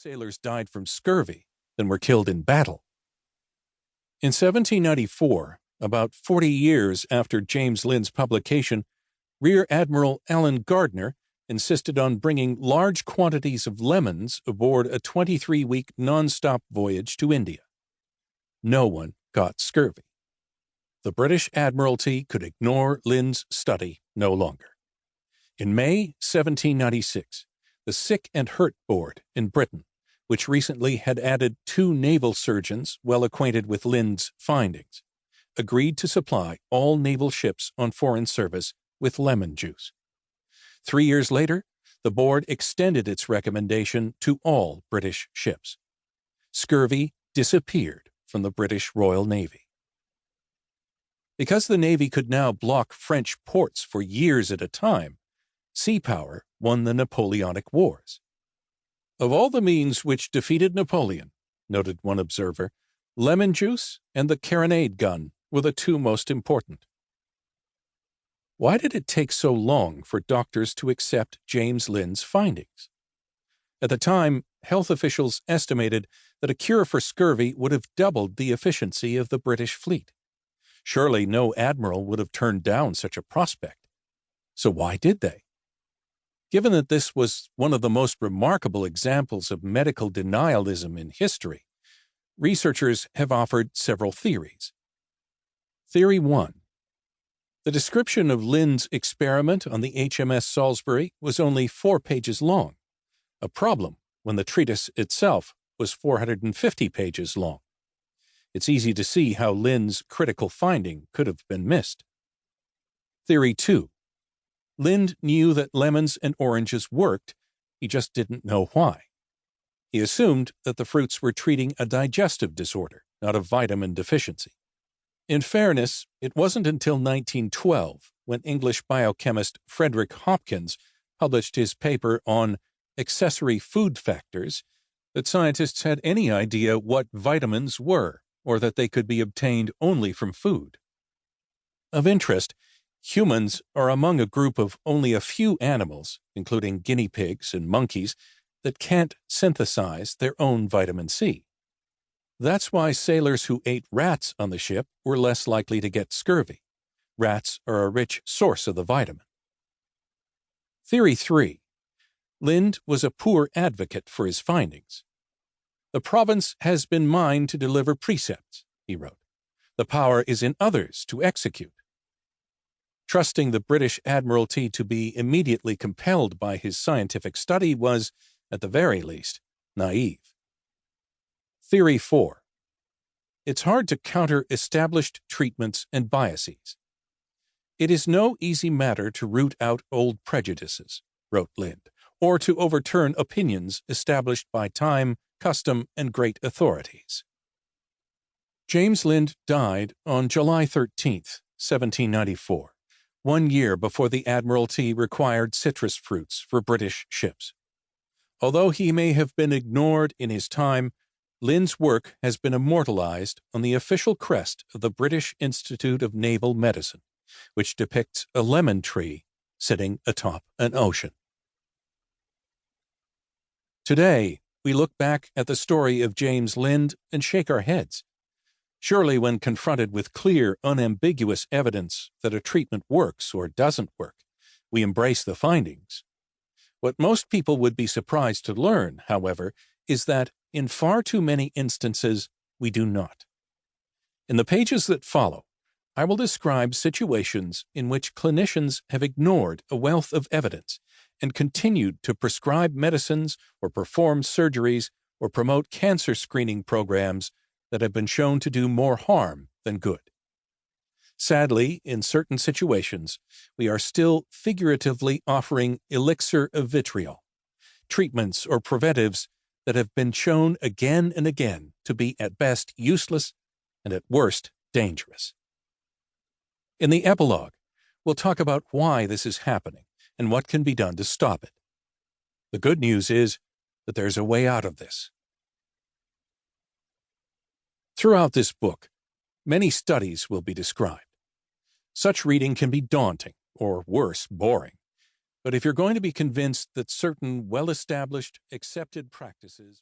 sailors died from scurvy than were killed in battle. In 1794, about 40 years after James Linn's publication, Rear Admiral Allen Gardner insisted on bringing large quantities of lemons aboard a 23-week non-stop voyage to India. No one got scurvy. The British Admiralty could ignore Linn's study no longer. In May 1796, the Sick and Hurt Board in Britain, which recently had added 2 naval surgeons well acquainted with Linn's findings, agreed to supply all naval ships on foreign service with lemon juice. 3 years later, the board extended its recommendation to all British ships. Scurvy disappeared from the British Royal Navy. Because the Navy could now block French ports for years at a time, sea power won the Napoleonic Wars. Of all the means which defeated Napoleon, noted one observer, lemon juice and the carronade gun were the 2 most important. Why did it take so long for doctors to accept James Linn's findings? At the time, health officials estimated that a cure for scurvy would have doubled the efficiency of the British fleet. Surely no admiral would have turned down such a prospect. So why did they? Given that this was one of the most remarkable examples of medical denialism in history, researchers have offered several theories. Theory 1. The description of Linn's experiment on the HMS Salisbury was only 4 pages long, a problem when the treatise itself was 450 pages long. It's easy to see how Linn's critical finding could have been missed. Theory 2. Linn knew that lemons and oranges worked, he just didn't know why. He assumed that the fruits were treating a digestive disorder, not a vitamin deficiency. In fairness, it wasn't until 1912, when English biochemist Frederick Hopkins published his paper on accessory food factors, that scientists had any idea what vitamins were, or that they could be obtained only from food. Of interest, humans are among a group of only a few animals, including guinea pigs and monkeys, that can't synthesize their own vitamin C. That's why sailors who ate rats on the ship were less likely to get scurvy. Rats are a rich source of the vitamin. Theory 3. Linn was a poor advocate for his findings. The province has been mine to deliver precepts, he wrote. The power is in others to execute. Trusting the British Admiralty to be immediately compelled by his scientific study was, at the very least, naive. Theory 4. It's hard to counter established treatments and biases. It is no easy matter to root out old prejudices, wrote Linn, or to overturn opinions established by time, custom, and great authorities. James Linn died on July 13, 1794, 1 year before the Admiralty required citrus fruits for British ships. Although he may have been ignored in his time, Linn's work has been immortalized on the official crest of the British Institute of Naval Medicine, which depicts a lemon tree sitting atop an ocean. Today, we look back at the story of James Linn and shake our heads. Surely when confronted with clear, unambiguous evidence that a treatment works or doesn't work, we embrace the findings. What most people would be surprised to learn, however, is that in far too many instances, we do not. In the pages that follow, I will describe situations in which clinicians have ignored a wealth of evidence and continued to prescribe medicines or perform surgeries or promote cancer screening programs that have been shown to do more harm than good. Sadly, in certain situations, we are still figuratively offering elixir of vitriol, treatments or preventives that have been shown again and again to be at best useless and at worst dangerous. In the epilogue, we'll talk about why this is happening and what can be done to stop it. The good news is that there's a way out of this. Throughout this book, many studies will be described. Such reading can be daunting, or worse, boring. But if you're going to be convinced that certain well-established, accepted practices